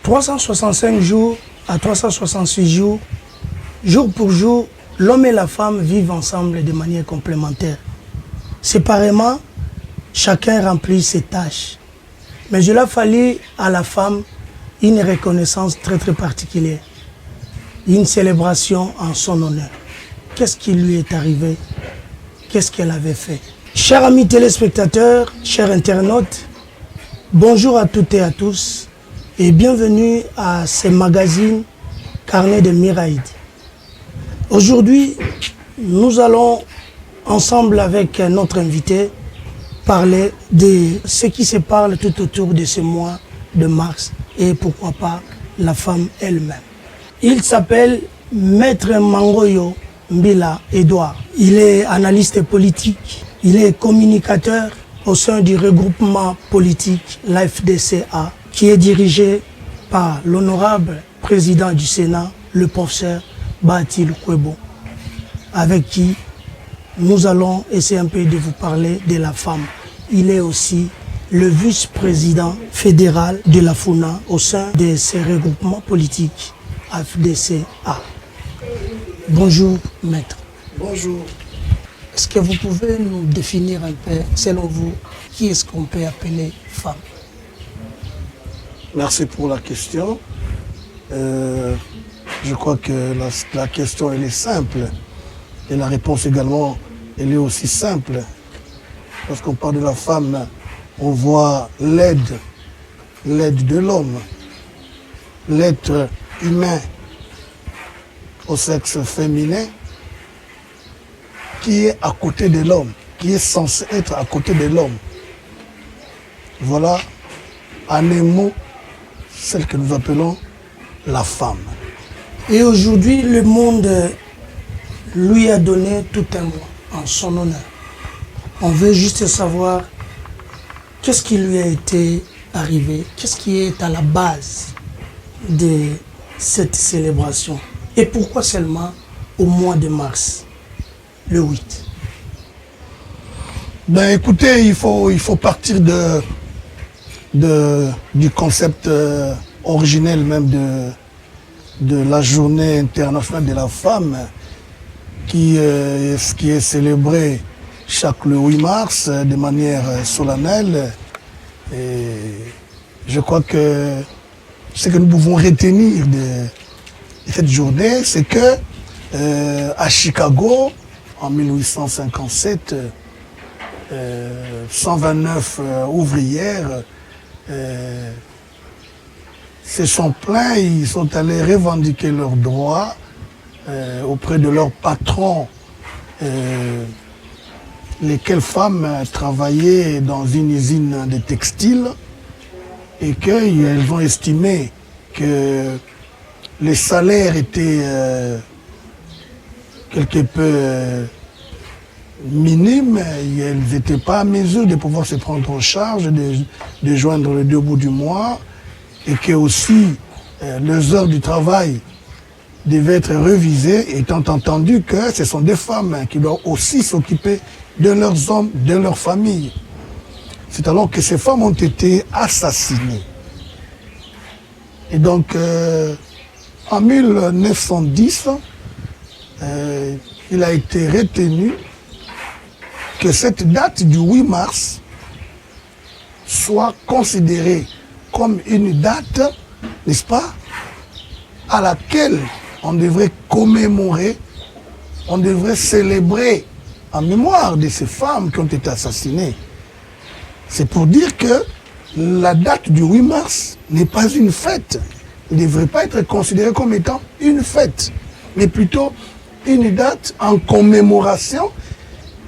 365 jours à 366 jours, jour pour jour, l'homme et la femme vivent ensemble de manière complémentaire. Séparément, chacun remplit ses tâches. Mais il a fallu à la femme une reconnaissance très particulière, une célébration en son honneur. Qu'est-ce qui lui est arrivé? Qu'est-ce qu'elle avait fait? Chers amis téléspectateurs, chers internautes, bonjour à toutes et à tous et bienvenue à ce magazine Carnet de Miraïd. Aujourd'hui, nous allons ensemble avec notre invité parler de ce qui se parle tout autour de ce mois de mars et pourquoi pas la femme elle-même. Il s'appelle Maître Mangoyo Mbila Edouard. Il est analyste politique, il est communicateur au sein du regroupement politique, l'AFDCA, qui est dirigé par l'honorable président du Sénat, le professeur Batil Kwebo, avec qui nous allons essayer un peu de vous parler de la femme. Il est aussi le vice-président fédéral de la FUNA au sein de ces regroupements politiques AFDCA. Bonjour, maître. Bonjour. Est-ce que vous pouvez nous définir un peu, selon vous, qui est-ce qu'on peut appeler femme? Merci pour la question. Je crois que la question elle est simple et la réponse également elle est aussi simple. Lorsqu'on parle de la femme, on voit l'aide de l'homme, l'être humain au sexe féminin qui est à côté de l'homme, qui est censé être à côté de l'homme. Voilà, en un mot, celle que nous appelons la femme. Et aujourd'hui, le monde lui a donné tout un mois en son honneur. On veut juste savoir qu'est-ce qui lui a été arrivé, qu'est-ce qui est à la base de cette célébration et pourquoi seulement au mois de mars, le 8. Ben écoutez, il faut partir du concept originel même de la journée internationale de la femme qui est célébrée chaque le 8 mars de manière solennelle. Et je crois que ce que nous pouvons retenir de cette journée, c'est que à Chicago, en 1857, 129 ouvrières se sont plaints, ils sont allés revendiquer leurs droits auprès de leurs patrons, lesquelles femmes travaillaient dans une usine de textile et qu'elles ont estimé que les salaires étaient quelque peu minimes et elles n'étaient pas à mesure de pouvoir se prendre en charge, de joindre les deux bouts du mois et que aussi les heures du travail devaient être révisées, étant entendu que ce sont des femmes qui doivent aussi s'occuper de leurs hommes, de leur famille. C'est alors que ces femmes ont été assassinées. Et donc, en 1910, il a été retenu que cette date du 8 mars soit considérée comme une date, n'est-ce pas, à laquelle on devrait commémorer, on devrait célébrer en mémoire de ces femmes qui ont été assassinées. C'est pour dire que la date du 8 mars n'est pas une fête. Elle ne devrait pas être considérée comme étant une fête, mais plutôt une date en commémoration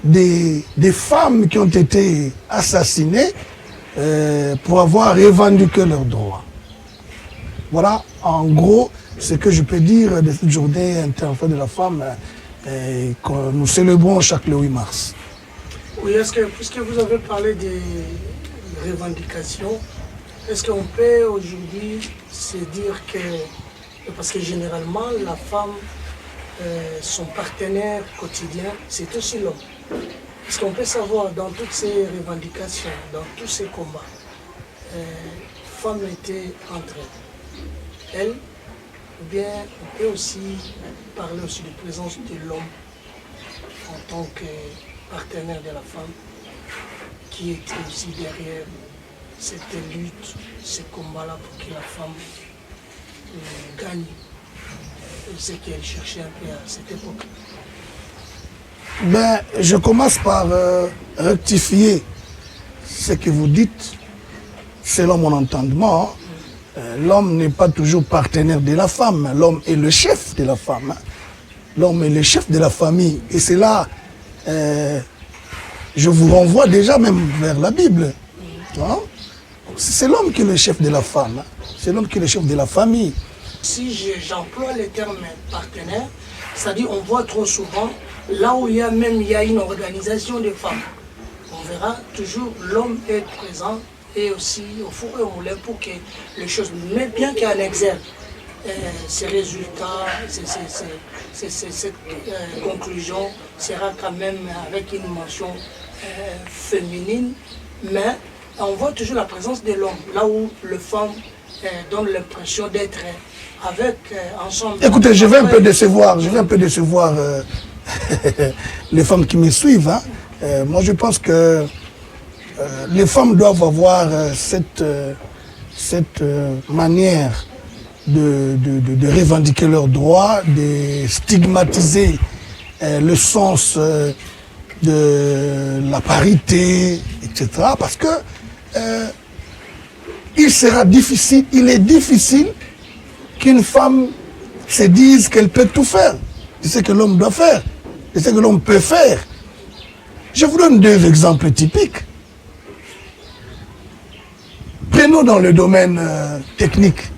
des femmes qui ont été assassinées pour avoir revendiqué leurs droits. Voilà en gros ce que je peux dire de cette journée internationale de la femme que nous célébrons chaque le 8 mars. Oui, puisque vous avez parlé des revendications, est-ce qu'on peut aujourd'hui se dire que, parce que généralement la femme, son partenaire quotidien, c'est aussi l'homme. Est-ce qu'on peut savoir dans toutes ces revendications, dans tous ces combats, femmes étaient entre elles? elle, ou bien on peut aussi parler aussi de présence de l'homme en tant que partenaire de la femme, qui était aussi derrière cette lutte, ce combat-là pour que la femme gagne ce qu'elle cherchait un peu à cette époque. Ben, je commence par rectifier ce que vous dites, selon mon entendement. L'homme n'est pas toujours partenaire de la femme, l'homme est le chef de la femme. L'homme est le chef de la famille. Et c'est là, je vous renvoie déjà même vers la Bible. Hein? C'est l'homme qui est le chef de la femme, c'est l'homme qui est le chef de la famille. Si j'emploie le terme partenaire, c'est-à-dire on voit trop souvent, là où il y a une organisation de femmes, on verra toujours l'homme est présent et aussi au four et au moulin pour que les choses, mais bien qu'en exergue, ces résultats, cette conclusion sera quand même avec une mention féminine, mais on voit toujours la présence de l'homme, là où le femme donne l'impression d'être avec, ensemble. Écoutez, je vais un peu décevoir, les femmes qui me suivent. Hein. Moi, je pense que les femmes doivent avoir cette manière de revendiquer leurs droits, de stigmatiser le sens de la parité, etc. Parce que il est difficile qu'une femme se dise qu'elle peut tout faire. C'est ce que l'homme doit faire, c'est ce que l'homme peut faire. Je vous donne deux exemples typiques. Prenons dans le domaine technique.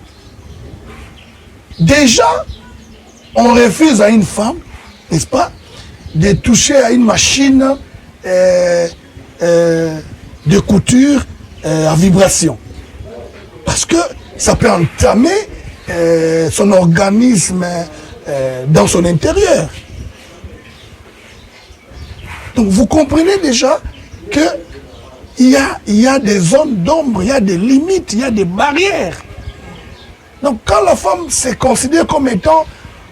Déjà, on refuse à une femme, n'est-ce pas, de toucher à une machine de couture à vibration. Parce que ça peut entamer son organisme dans son intérieur. Donc vous comprenez déjà que il y a des zones d'ombre, il y a des limites, il y a des barrières. Donc quand la femme se considère comme étant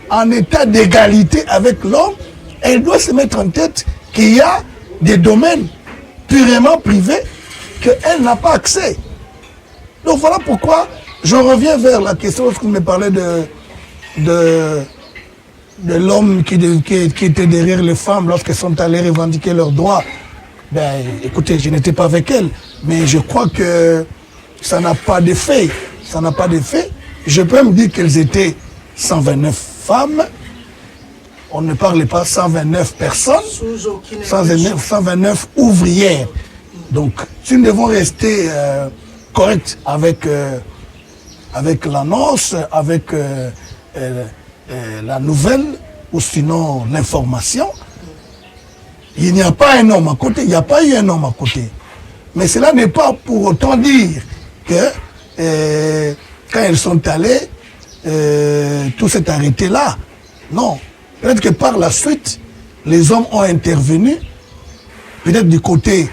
en état d'égalité avec l'homme, elle doit se mettre en tête qu'il y a des domaines purement privés qu'elle n'a pas accès. Donc voilà pourquoi je reviens vers la question lorsque vous me parlez de l'homme qui était derrière les femmes lorsqu'elles sont allées revendiquer leurs droits. Ben, écoutez, je n'étais pas avec elles, mais je crois que ça n'a pas d'effet. Ça n'a pas d'effet. Je peux me dire qu'elles étaient 129 femmes. On ne parlait pas 129 personnes, 129 ouvrières. Donc, si nous devons rester corrects avec l'annonce, avec la nouvelle, ou sinon l'information, il n'y a pas un homme à côté, il n'y a pas eu un homme à côté. Mais cela n'est pas pour autant dire que quand elles sont allées, tout s'est arrêté là. Non. Peut-être que par la suite, les hommes ont intervenu, peut-être du côté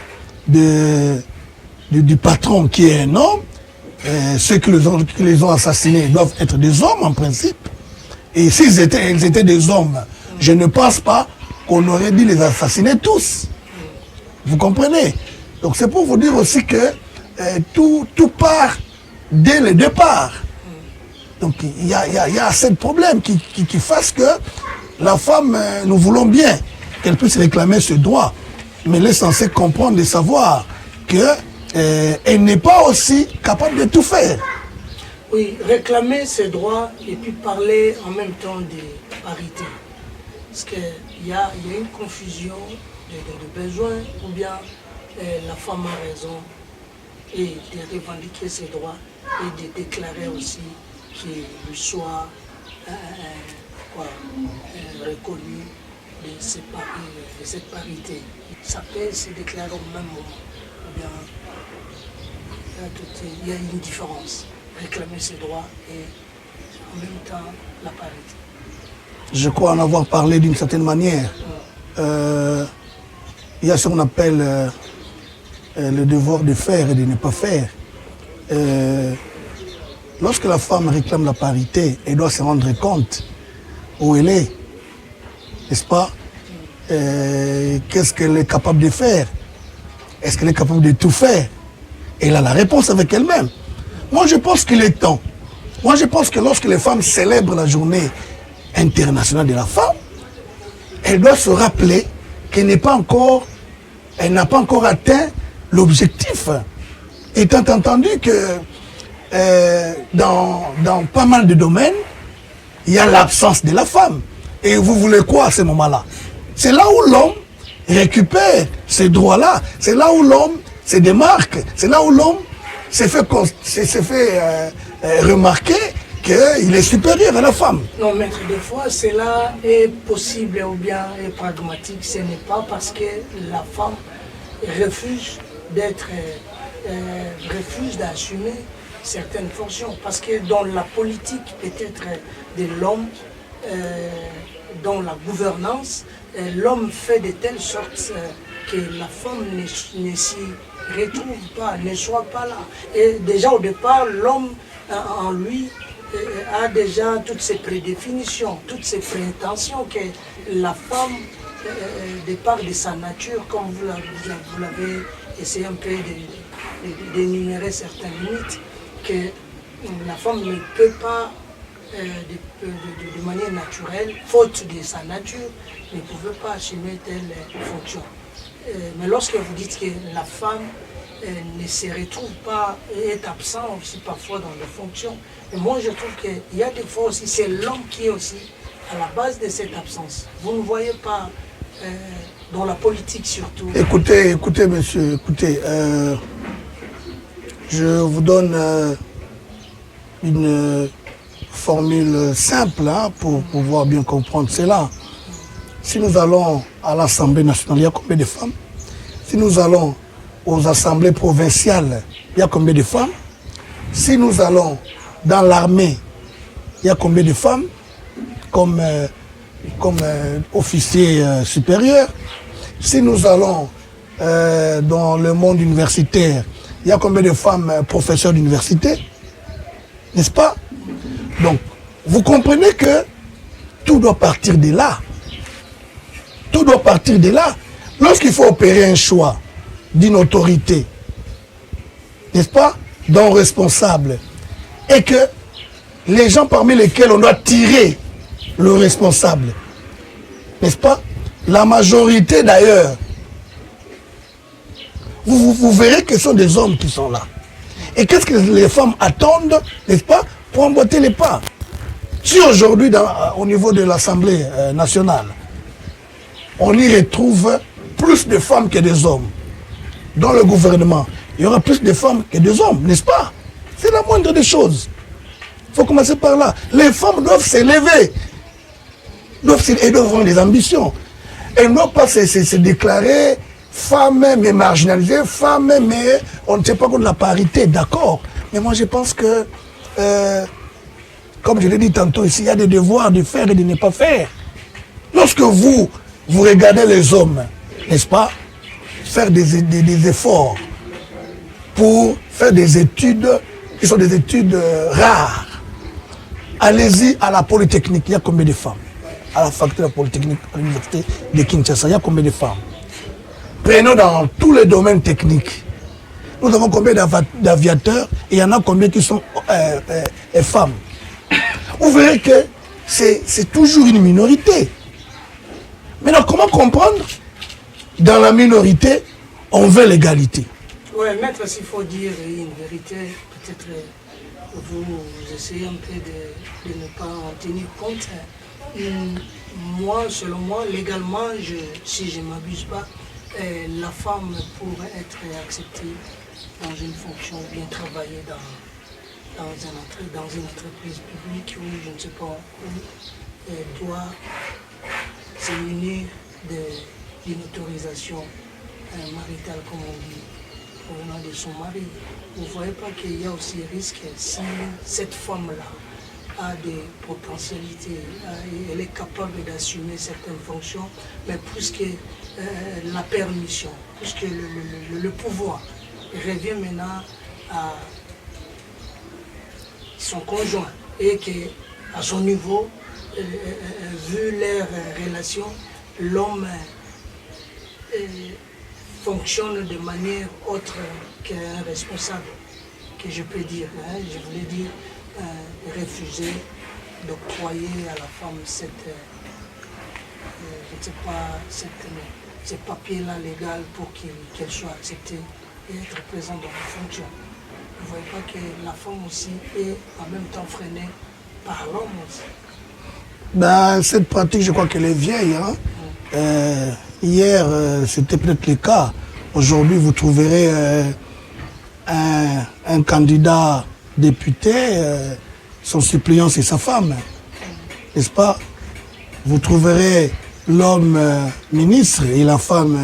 du patron qui est un homme, ceux qui les ont assassinés doivent être des hommes en principe. Et s'ils étaient des hommes, je ne pense pas qu'on aurait dû les assassiner tous. Vous comprenez? Donc c'est pour vous dire aussi que tout part dès le départ. Donc il y a ce problème qui fasse que la femme, nous voulons bien qu'elle puisse réclamer ce droit, mais elle est censée comprendre et savoir qu'elle n'est pas aussi capable de tout faire. Oui, réclamer ses droits et puis parler en même temps de parité. Parce qu'il y a une confusion de besoins, ou bien la femme a raison et de revendiquer ses droits et de déclarer aussi qu'il soit reconnu de cette parité. Ça peut se déclarer au même moment. Ou bien, il y a une différence. Réclamer ses droits et en même temps la parité. Je crois en avoir parlé d'une certaine manière. Il y a ce qu'on appelle le devoir de faire et de ne pas faire. lorsque la femme réclame la parité, elle doit se rendre compte où elle est, n'est-ce pas? Qu'est-ce qu'elle est capable de faire? Est-ce qu'elle est capable de tout faire? Elle a la réponse avec elle-même. Moi, je pense qu'il est temps. Moi, je pense que lorsque les femmes célèbrent la journée internationale de la femme, elle doit se rappeler qu'elle n'a pas encore atteint l'objectif. Étant entendu que dans pas mal de domaines, il y a l'absence de la femme. Et vous voulez quoi à ce moment-là? C'est là où l'homme récupère ces droits-là. C'est là où l'homme se démarque. C'est là où l'homme s'est fait remarquer qu'il est supérieur à la femme. Non, maître, des fois, cela est possible ou bien est pragmatique. Ce n'est pas parce que la femme refuse d'assumer certaines fonctions. Parce que dans la politique, peut-être, de l'homme, dans la gouvernance, l'homme fait de telle sorte que la femme ne s'y retrouve pas, ne soit pas là. Et déjà au départ, l'homme en lui a déjà toutes ses prédéfinitions, toutes ses prétentions que la femme, de part de sa nature, comme vous l'avez essayé un peu d'énumérer certaines limites, que la femme ne peut pas, de manière naturelle, faute de sa nature, ne pouvait pas assumer telle fonction. Mais lorsque vous dites que la femme ne se retrouve pas et est absent aussi parfois dans les fonctions, et moi je trouve qu'il y a des fois aussi, c'est l'homme qui est aussi à la base de cette absence. Vous ne voyez pas dans la politique surtout. Écoutez, monsieur, écoutez, je vous donne une formule simple pour pouvoir bien comprendre cela. Si nous allons à l'Assemblée nationale, il y a combien de femmes? Si nous allons aux assemblées provinciales, il y a combien de femmes? Si nous allons dans l'armée, il y a combien de femmes comme officiers supérieurs? Si nous allons dans le monde universitaire, il y a combien de femmes professeurs d'université? N'est-ce pas? Donc, vous comprenez que tout doit partir de là. Tout doit partir de là. Lorsqu'il faut opérer un choix d'une autorité, n'est-ce pas, d'un responsable, et que les gens parmi lesquels on doit tirer le responsable, n'est-ce pas, la majorité d'ailleurs, vous verrez que ce sont des hommes qui sont là. Et qu'est-ce que les femmes attendent, n'est-ce pas, pour emboîter les pas? Si aujourd'hui, au niveau de l'Assemblée nationale, on y retrouve plus de femmes que des hommes, dans le gouvernement, il y aura plus de femmes que des hommes, n'est-ce pas? C'est la moindre des choses. Il faut commencer par là. Les femmes doivent s'élever. Elles doivent avoir des ambitions. Elles ne doivent pas se déclarer femmes mais marginalisées, femmes mais on ne sait pas contre la parité, d'accord. Mais moi je pense que, comme je l'ai dit tantôt ici, il y a des devoirs de faire et de ne pas faire. Lorsque vous regardez les hommes, n'est-ce pas, faire des efforts pour faire des études qui sont des études rares. Allez-y à la Polytechnique, il y a combien de femmes? À la faculté de la Polytechnique, à l'université de Kinshasa, il y a combien de femmes? Prenons dans tous les domaines techniques. Nous avons combien d'aviateurs et il y en a combien qui sont femmes? Vous verrez que c'est toujours une minorité. Maintenant, comment comprendre? Dans la minorité, on veut l'égalité. Oui, maître, s'il faut dire une vérité, peut-être vous essayez un peu de ne pas en tenir compte. Moi, selon moi, légalement, si je ne m'abuse pas, la femme pourrait être acceptée dans une fonction, bien travailler dans une entreprise publique où, je ne sais pas, où elle doit se munir d'une autorisation maritale, comme on dit, provenant de son mari. Vous ne voyez pas qu'il y a aussi risque si cette femme-là a des potentialités, elle est capable d'assumer certaines fonctions, mais plus que la permission, plus que le pouvoir revient maintenant à son conjoint et qu'à son niveau, vu leur relation, l'homme fonctionne de manière autre qu'un responsable, que je peux dire. Hein, je voulais dire refuser d'octroyer à la femme cette, je ne sais pas, ces papiers-là légal pour qu'elle soit acceptée et être présente dans la fonction. Vous ne voyez pas que la femme aussi est en même temps freinée par l'homme aussi. Ben, cette pratique, je crois qu'elle est vieille. Hein? Hier, c'était peut-être le cas. Aujourd'hui, vous trouverez un candidat député, son suppléant, c'est sa femme. N'est-ce pas? Vous trouverez l'homme ministre et la femme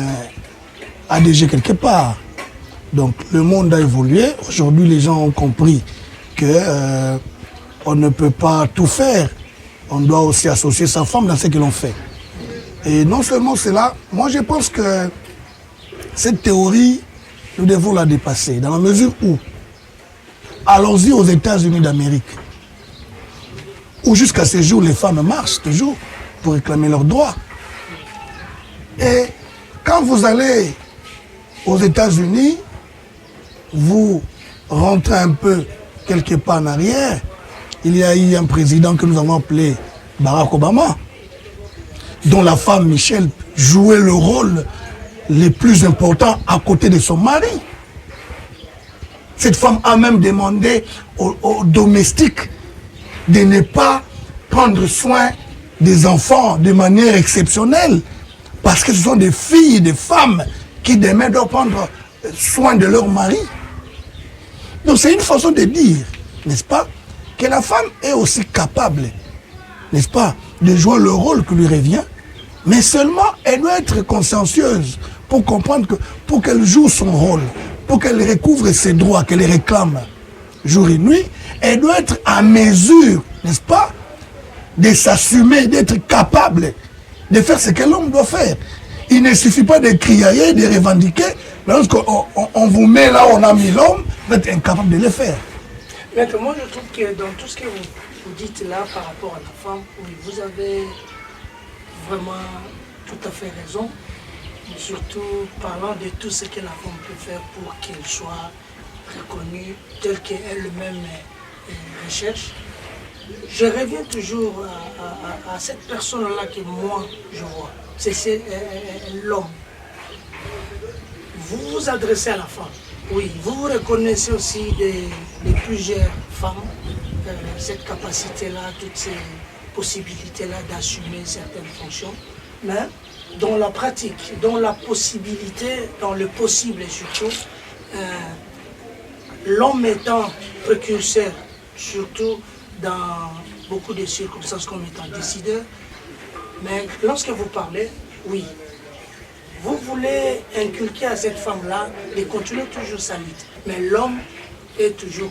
ADG quelque part. Donc, le monde a évolué. Aujourd'hui, les gens ont compris que on ne peut pas tout faire. On doit aussi associer sa femme dans ce que l'on fait. Et non seulement cela, moi je pense que cette théorie, nous devons la dépasser, dans la mesure où, allons-y aux États-Unis d'Amérique, où jusqu'à ce jour, les femmes marchent toujours pour réclamer leurs droits. Et quand vous allez aux États-Unis, vous rentrez un peu quelque part en arrière, il y a eu un président que nous avons appelé Barack Obama, dont la femme Michelle jouait le rôle le plus important à côté de son mari. Cette femme a même demandé aux domestiques de ne pas prendre soin des enfants de manière exceptionnelle, parce que ce sont des filles et des femmes qui demain doivent prendre soin de leur mari. Donc c'est une façon de dire, n'est-ce pas, que la femme est aussi capable, n'est-ce pas, de jouer le rôle qui lui revient, mais seulement elle doit être consciencieuse pour comprendre que pour qu'elle joue son rôle, pour qu'elle recouvre ses droits, qu'elle les réclame jour et nuit, elle doit être à mesure, n'est-ce pas, de s'assumer, d'être capable de faire ce que l'homme doit faire. Il ne suffit pas de crier, de revendiquer, mais lorsqu'on vous met là où on a mis l'homme, vous êtes incapable de le faire. Maître, moi je trouve que dans tout ce que vous dites là par rapport à la femme, oui, vous avez vraiment tout à fait raison, surtout parlant de tout ce que la femme peut faire pour qu'elle soit reconnue telle qu'elle-même recherche. Je reviens toujours à cette personne-là que moi je vois, c'est l'homme. Vous vous adressez à la femme. Oui, vous vous reconnaissez aussi de plusieurs femmes, cette capacité-là, toutes ces possibilités-là d'assumer certaines fonctions, mais dans la pratique, dans la possibilité, dans le possible et surtout, l'homme étant précurseur, surtout dans beaucoup de circonstances comme étant décideur, mais lorsque vous parlez, oui, vous voulez inculquer à cette femme-là de continuer toujours sa lutte. Mais l'homme est toujours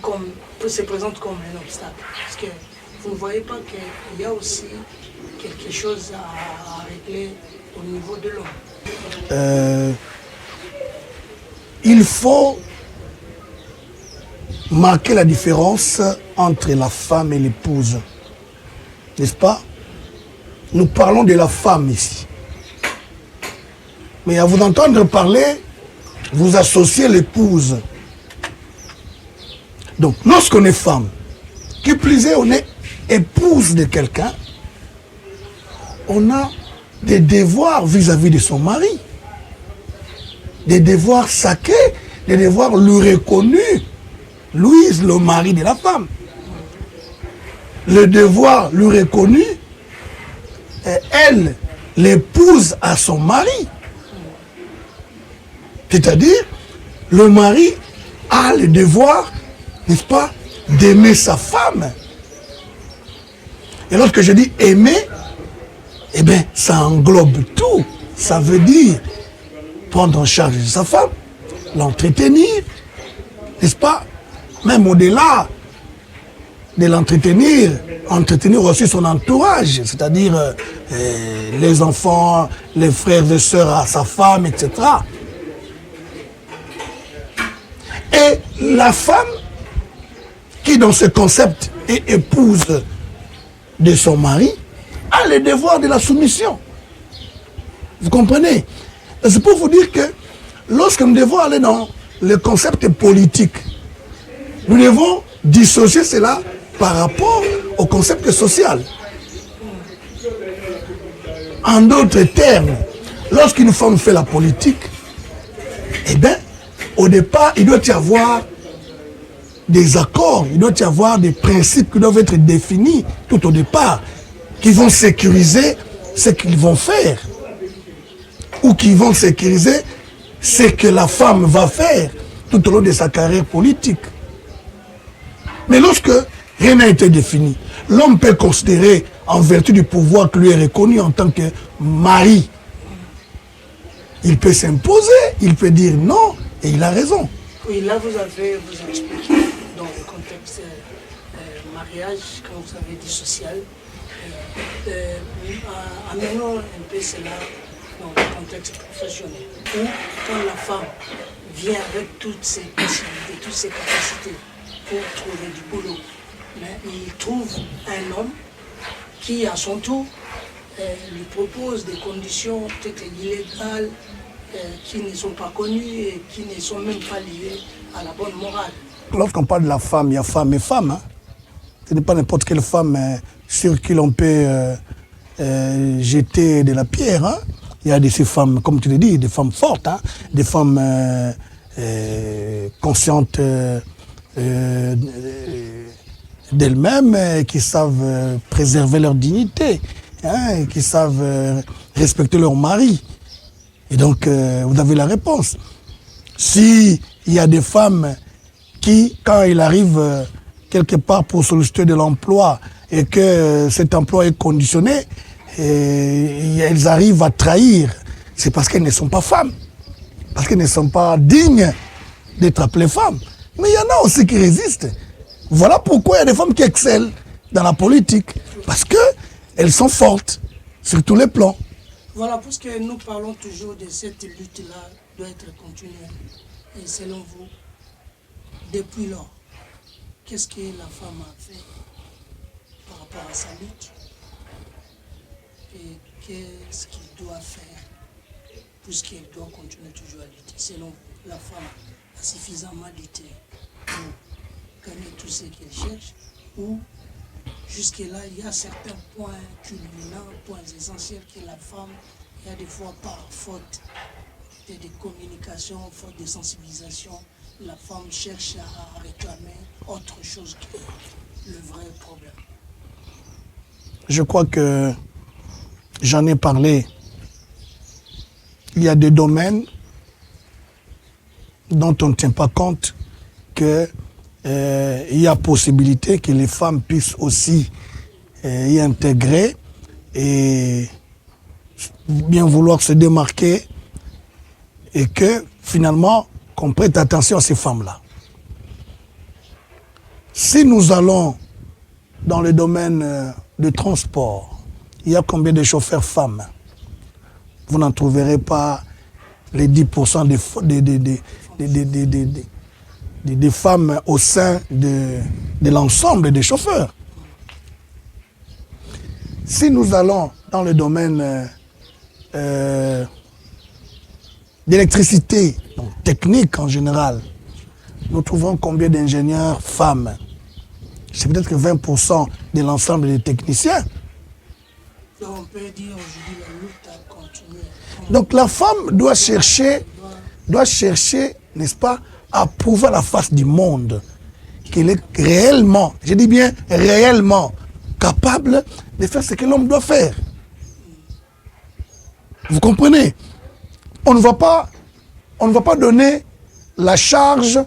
se présente comme un obstacle. Parce que vous ne voyez pas qu'il y a aussi quelque chose à régler au niveau de l'homme. Il faut marquer la différence entre la femme et l'épouse. N'est-ce pas? Nous parlons de la femme ici. Mais à vous entendre parler, vous associez l'épouse. Donc, lorsqu'on est femme, qui plus est, on est épouse de quelqu'un, on a des devoirs vis-à-vis de son mari. Des devoirs sacrés, des devoirs lui reconnus. Louise, le mari de la femme. Le devoir lui reconnu, elle, l'épouse à son mari. C'est-à-dire, le mari a le devoir, n'est-ce pas, d'aimer sa femme. Et lorsque je dis aimer, eh bien, ça englobe tout. Ça veut dire prendre en charge de sa femme, l'entretenir, n'est-ce pas, même au-delà de l'entretenir, entretenir aussi son entourage, c'est-à-dire les enfants, les frères et sœurs à sa femme, etc. Et la femme, qui dans ce concept et épouse de son mari a le devoir de la soumission. Vous comprenez? C'est pour vous dire que lorsque nous devons aller dans le concept politique, nous devons dissocier cela par rapport au concept social. En d'autres termes, lorsqu'une femme fait la politique, eh bien, au départ, il doit y avoir des accords, il doit y avoir des principes qui doivent être définis tout au départ, qui vont sécuriser ce qu'ils vont faire, ou qui vont sécuriser ce que la femme va faire tout au long de sa carrière politique. Mais lorsque rien n'a été défini, l'homme peut considérer, en vertu du pouvoir qui lui est reconnu en tant que mari, il peut s'imposer, il peut dire non, et il a raison. Oui, là vous avez expliqué dans le contexte mariage, comme vous avez dit social. Amenons un peu cela dans le contexte professionnel, où quand la femme vient avec toutes ses possibilités, toutes ses capacités pour trouver du boulot, mais il trouve un homme qui, à son tour, lui propose des conditions peut-être illégales, qui ne sont pas connues et qui ne sont même pas liées à la bonne morale. Lorsqu'on parle de la femme, il y a femme et femme. Hein. Ce n'est pas n'importe quelle femme sur qui l'on peut jeter de la pierre. Hein. Il y a de ces femmes, comme tu le dis, des femmes fortes, hein, des femmes conscientes d'elles-mêmes, qui savent préserver leur dignité, hein, qui savent respecter leur mari. Et donc, vous avez la réponse. S'il y a des femmes qui, quand il arrive quelque part pour solliciter de l'emploi et que cet emploi est conditionné, et elles arrivent à trahir, c'est parce qu'elles ne sont pas femmes, parce qu'elles ne sont pas dignes d'être appelées femmes. Mais il y en a aussi qui résistent. Voilà pourquoi il y a des femmes qui excellent dans la politique, parce qu'elles sont fortes sur tous les plans. Voilà, puisque nous parlons toujours de cette lutte-là, doit être continuelle. Et selon vous, depuis lors, qu'est-ce que la femme a fait par rapport à sa lutte? Et qu'est-ce qu'il doit faire puisqu'elle doit continuer toujours à lutter? Selon vous, la femme a suffisamment lutté pour gagner tout ce qu'elle cherche, ou jusque-là, il y a certains points culminants, points essentiels que la femme, il y a des fois par faute de communication, faute de sensibilisation, la femme cherche à réclamer autre chose que le vrai problème. Je crois que j'en ai parlé. Il y a des domaines dont on ne tient pas compte qu'il y a possibilité que les femmes puissent aussi y intégrer et bien vouloir se démarquer, et que finalement qu'on prête attention à ces femmes-là. Si nous allons dans le domaine de transport, il y a combien de chauffeurs femmes? Vous n'en trouverez pas les 10% des femmes au sein de l'ensemble des chauffeurs. Si nous allons dans le domaine d'électricité, donc technique en général, nous trouvons combien d'ingénieurs femmes? C'est peut-être que 20% de l'ensemble des techniciens. Donc on peut dire aujourd'hui la lutte a continué. Donc la femme doit chercher, n'est-ce pas, à prouver à la face du monde qu'elle est réellement, je dis bien réellement, capable de faire ce que l'homme doit faire. Vous comprenez? On ne va pas donner la charge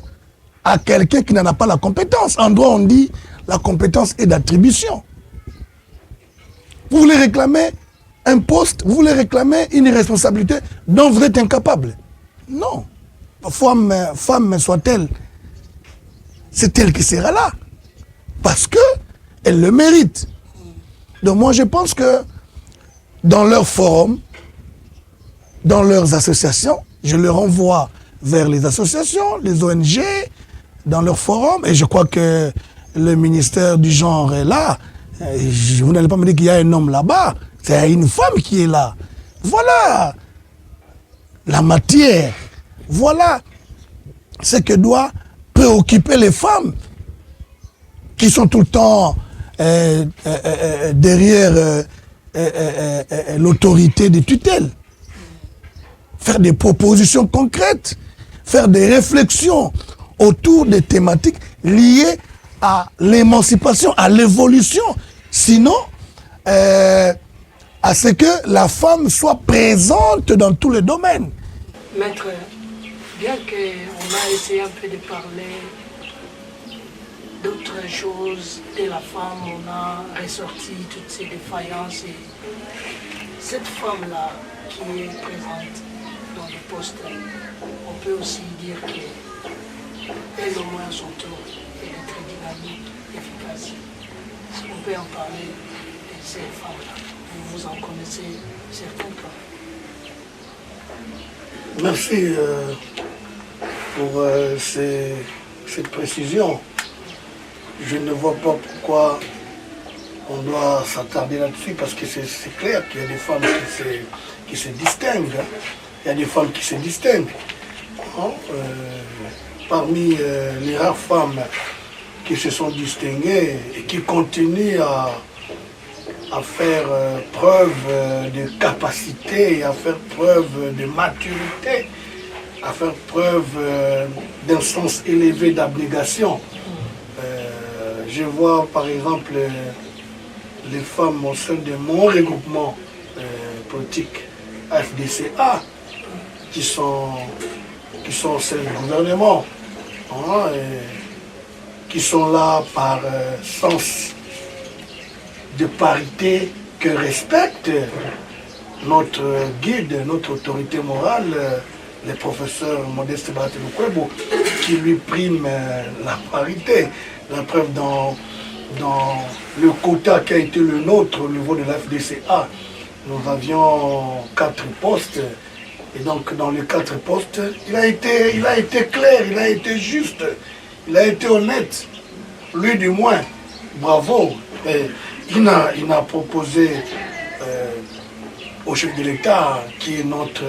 à quelqu'un qui n'en a pas la compétence. En droit, on dit la compétence est d'attribution. Vous voulez réclamer un poste, vous voulez réclamer une responsabilité dont vous êtes incapable. Non. Femme soit-elle, c'est elle qui sera là. Parce qu'elle le mérite. Donc moi, je pense que dans leur forum, dans leurs associations, je les renvoie vers les associations, les ONG, dans leurs forums, et je crois que le ministère du genre est là, vous n'allez pas me dire qu'il y a un homme là-bas, c'est une femme qui est là. Voilà la matière, voilà ce que doit préoccuper les femmes qui sont tout le temps derrière l'autorité de tutelle. Faire des propositions concrètes, faire des réflexions autour des thématiques liées à l'émancipation, à l'évolution, sinon à ce que la femme soit présente dans tous les domaines. Maître, bien qu'on a essayé un peu de parler d'autres choses de la femme, on a ressorti toutes ces défaillances et cette femme-là qui est présente dans le poste, on peut aussi dire qu'elle au moins à son tour, elle est très dynamique, efficace. On peut en parler de ces femmes-là. Vous en connaissez certains cas. Merci pour cette précision. Je ne vois pas pourquoi on doit s'attarder là-dessus parce que c'est clair qu'il y a des femmes qui se distinguent. Hein. Il y a des femmes qui se distinguent. Hein. Parmi les rares femmes qui se sont distinguées et qui continuent à faire preuve de capacité, à faire preuve de maturité, à faire preuve d'un sens élevé d'abnégation. Je vois par exemple les femmes au sein de mon regroupement politique FDCA qui sont au sein du gouvernement, hein, qui sont là par sens de parité que respecte notre guide, notre autorité morale, le professeur Modeste Barthélémy, qui lui prime la parité. La preuve dans le quota qui a été le nôtre au niveau de la FDCA, nous avions 4 postes. Et donc dans les 4 postes, il a été clair, il a été juste, il a été honnête. Lui du moins, bravo. Et il a proposé au chef de l'État, qui est notre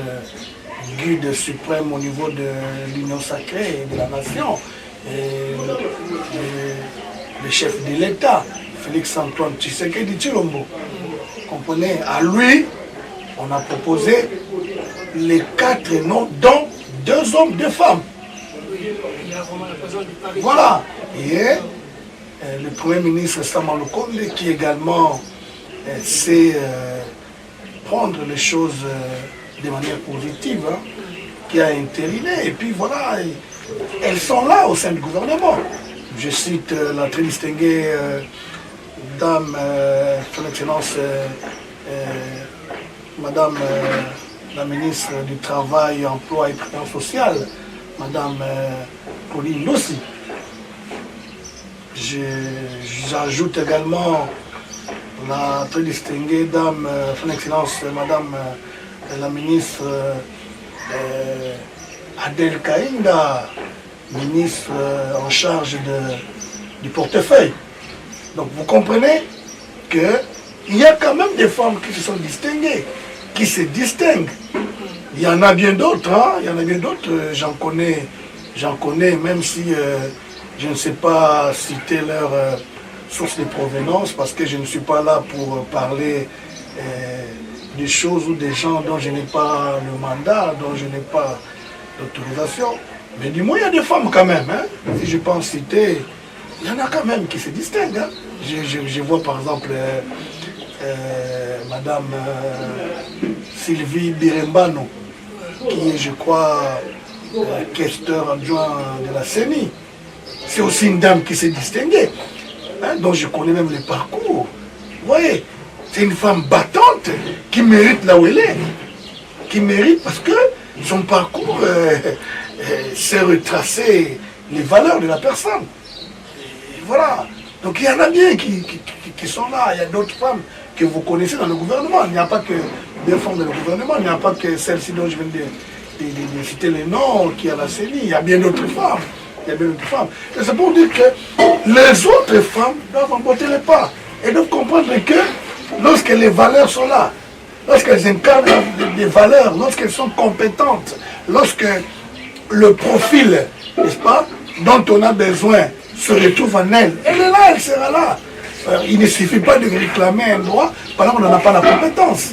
guide suprême au niveau de l'Union sacrée et de la nation, et le chef de l'État, Félix-Antoine Tshisekedi Tshilombo. Comprenez, à lui, on a proposé les 4 noms, dont 2 hommes, 2 femmes. Voilà. Et le Premier ministre Sama Lukonde, qui également sait prendre les choses de manière positive, hein, qui a intériné. Et puis voilà, elles sont là au sein du gouvernement. Je cite la très distinguée dame, son Excellence, Madame la ministre du Travail, Emploi et Prévoyance sociale, Madame Pauline Nossi. J'ajoute également la très distinguée dame, son Excellence, Madame la ministre Adèle Kainda, ministre en charge du portefeuille. Donc vous comprenez qu'il y a quand même des femmes qui se sont distinguées, qui se distinguent. Il y en a bien d'autres, hein? Il y en a bien d'autres, j'en connais, même si je ne sais pas citer leur source de provenance, parce que je ne suis pas là pour parler des choses ou des gens dont je n'ai pas le mandat, dont je n'ai pas l'autorisation. Mais du moins, il y a des femmes quand même. Hein? Si je peux en citer, il y en a quand même qui se distinguent. Hein? Je vois par exemple Madame Sylvie Birembano, qui est, je crois, questeur adjoint de la CENI. C'est aussi une dame qui s'est distinguée, hein, dont je connais même le parcours. Vous voyez, c'est une femme battante qui mérite là où elle est. Qui mérite parce que son parcours sait retracer les valeurs de la personne. Et voilà. Donc il y en a bien qui sont là. Il y a d'autres femmes que vous connaissez dans le gouvernement. Il n'y a pas que des femmes dans le gouvernement. Il n'y a pas que celle-ci dont je viens de citer les noms qui a la CENI. Il y a bien d'autres femmes. il y a bien d'autres femmes. Et c'est pour dire que les autres femmes doivent emporter les pas. Et doivent comprendre que lorsque les valeurs sont là, lorsqu'elles incarnent des valeurs, lorsqu'elles sont compétentes, lorsque le profil, n'est-ce pas, dont on a besoin se retrouve en elle, elle est là, elle sera là. Il ne suffit pas de réclamer un droit pendant qu'on n'en a pas la compétence.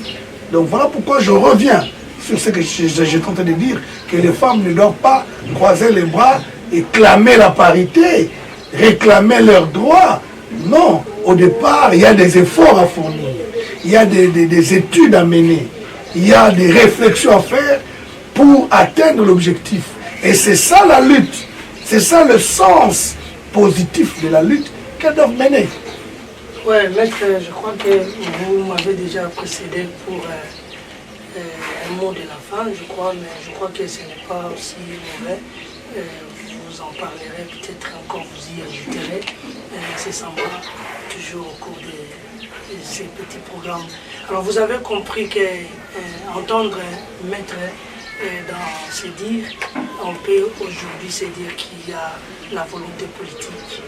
Donc voilà pourquoi je reviens sur ce que j'ai tenté de dire, que les femmes ne doivent pas croiser les bras et clamer la parité, réclamer leurs droits. Non, au départ, il y a des efforts à fournir, il y a des études à mener, il y a des réflexions à faire pour atteindre l'objectif. Et c'est ça la lutte, c'est ça le sens positif de la lutte qu'elles doivent mener. Oui, maître, je crois que vous m'avez déjà précédé pour un mot de la fin, je crois, mais je crois que ce n'est pas aussi mauvais. Vous en parlerez peut-être encore, vous y ajouterez nécessairement toujours au cours de ces petits programmes. Alors vous avez compris qu'entendre maître dans se dire, on peut aujourd'hui se dire qu'il y a la volonté politique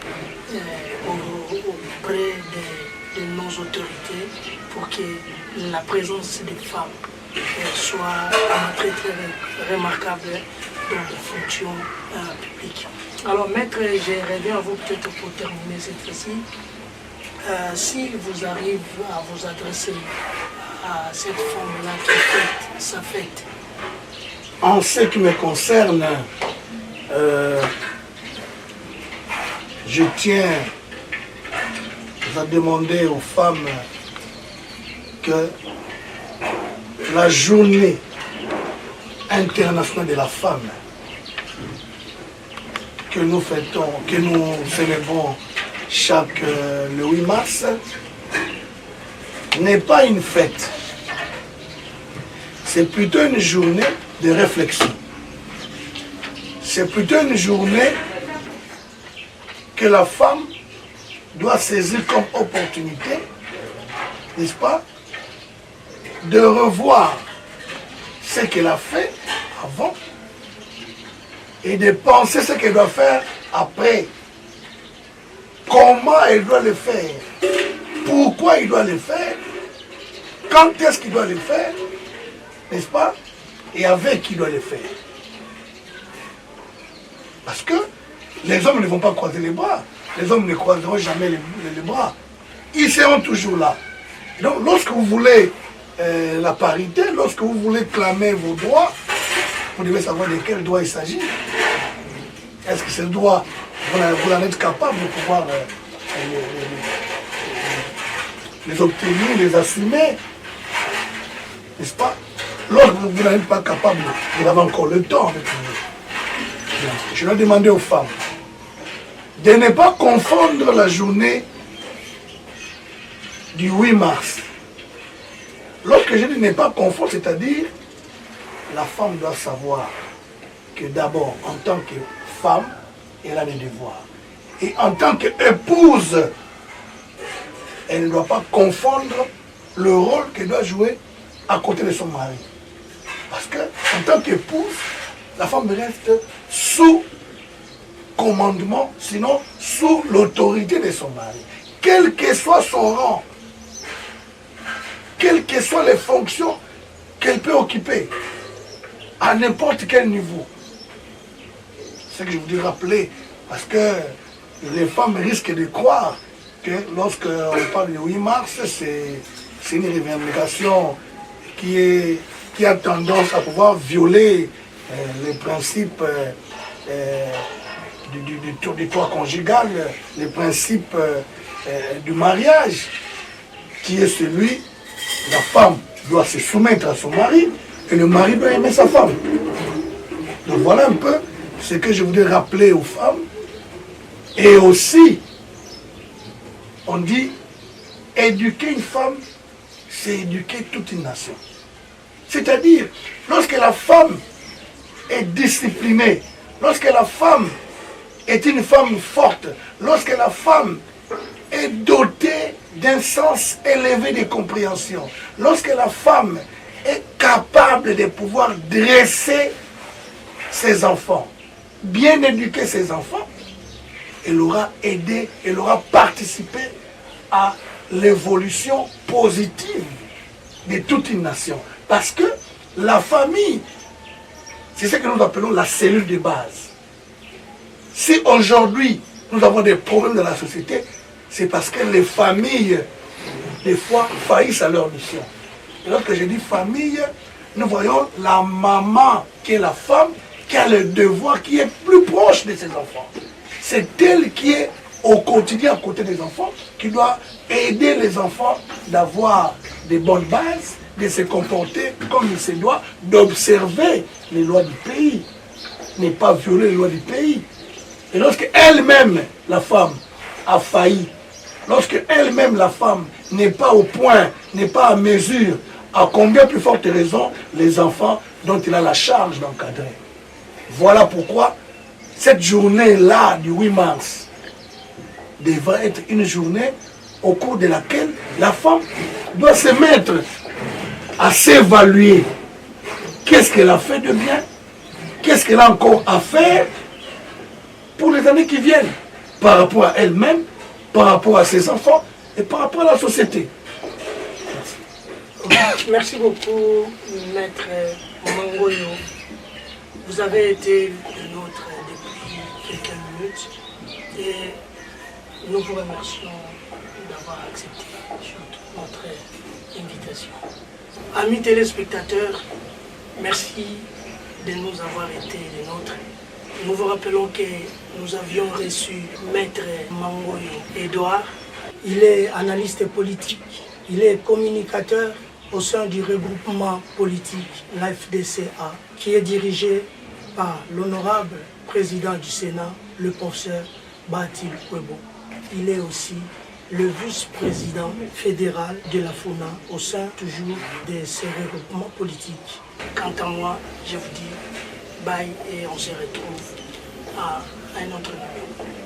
auprès de nos autorités pour que la présence des femmes soit très très remarquable dans les fonctions publiques. Alors maître, je reviens à vous peut-être pour terminer cette fois-ci. Si vous arrivez à vous adresser à cette femme-là qui fête sa fête. En ce qui me concerne, je tiens à demander aux femmes que la journée internationale de la femme que nous fêtons, que nous célébrons le 8 mars, n'est pas une fête. C'est plutôt une journée de réflexion. C'est plutôt une journée que la femme doit saisir comme opportunité, n'est-ce pas, de revoir ce qu'elle a fait avant et de penser ce qu'elle doit faire après. Comment elle doit le faire, pourquoi il doit le faire, quand est-ce qu'il doit le faire, n'est-ce pas, et avec qui il doit le faire. Parce que les hommes ne vont pas croiser les bras, les hommes ne croiseront jamais les bras, ils seront toujours là. Donc lorsque vous voulez la parité, lorsque vous voulez clamer vos droits, vous devez savoir de quel droit il s'agit. Est-ce que ce droit, vous en êtes capable de pouvoir les obtenir, les assumer, n'est-ce pas? Lorsque vous n'êtes pas capable, vous avez encore le temps de trouver. Je dois demander aux femmes de ne pas confondre la journée du 8 mars. Lorsque je dis ne pas confondre, c'est-à-dire la femme doit savoir que d'abord, en tant que femme, elle a des devoirs. Et en tant qu'épouse, elle ne doit pas confondre le rôle qu'elle doit jouer à côté de son mari. Parce qu'en tant qu'épouse, la femme reste sous commandement, sinon sous l'autorité de son mari. Quel que soit son rang, quelles que soient les fonctions qu'elle peut occuper, à n'importe quel niveau. C'est ce que je voudrais rappeler, parce que les femmes risquent de croire que lorsqu'on parle du 8 mars, c'est une revendication qui a tendance à pouvoir violer les principes du toit conjugal, les principes du mariage, qui est celui, la femme doit se soumettre à son mari et le mari doit aimer sa femme. Donc voilà un peu ce que je voudrais rappeler aux femmes. Et aussi, on dit, éduquer une femme, c'est éduquer toute une nation. C'est-à-dire, lorsque la femme est disciplinée, lorsque la femme est une femme forte, lorsque la femme est dotée d'un sens élevé de compréhension, lorsque la femme est capable de pouvoir dresser ses enfants, bien éduquer ses enfants, elle aura aidé, elle aura participé à l'évolution positive de toute une nation. Parce que la famille, c'est ce que nous appelons la cellule de base. Si aujourd'hui nous avons des problèmes dans la société, c'est parce que les familles, des fois, faillissent à leur mission. Et lorsque je dis famille, nous voyons la maman qui est la femme, qui a le devoir, qui est plus proche de ses enfants. C'est elle qui est au quotidien à côté des enfants, qui doit aider les enfants d'avoir des bonnes bases, de se comporter comme il se doit, d'observer les lois du pays, ne pas violer les lois du pays. Et lorsque elle-même, la femme, a failli, lorsque elle-même, la femme, n'est pas au point, n'est pas à mesure, à combien plus forte raison les enfants dont il a la charge d'encadrer. Voilà pourquoi cette journée-là du 8 mars devrait être une journée au cours de laquelle la femme doit se mettre à s'évaluer. Qu'est-ce qu'elle a fait de bien? Qu'est-ce qu'elle a encore à faire pour les années qui viennent, par rapport à elle-même, par rapport à ses enfants et par rapport à la société. Merci beaucoup, Maître Mangoyo. Vous avez été le nôtre depuis quelques minutes et nous vous remercions d'avoir accepté notre invitation. Amis téléspectateurs, merci de nous avoir été les nôtres. Nous vous rappelons que nous avions reçu Maître Mangoyo Edouard. Il est analyste politique, il est communicateur au sein du regroupement politique, l'AFDCA, qui est dirigé par l'honorable président du Sénat, le professeur Batil Kwebo. Il est aussi le vice-président fédéral de la FUNA au sein toujours de ces regroupements politiques. Quant à moi, je vous dis bye et on se retrouve à un autre niveau.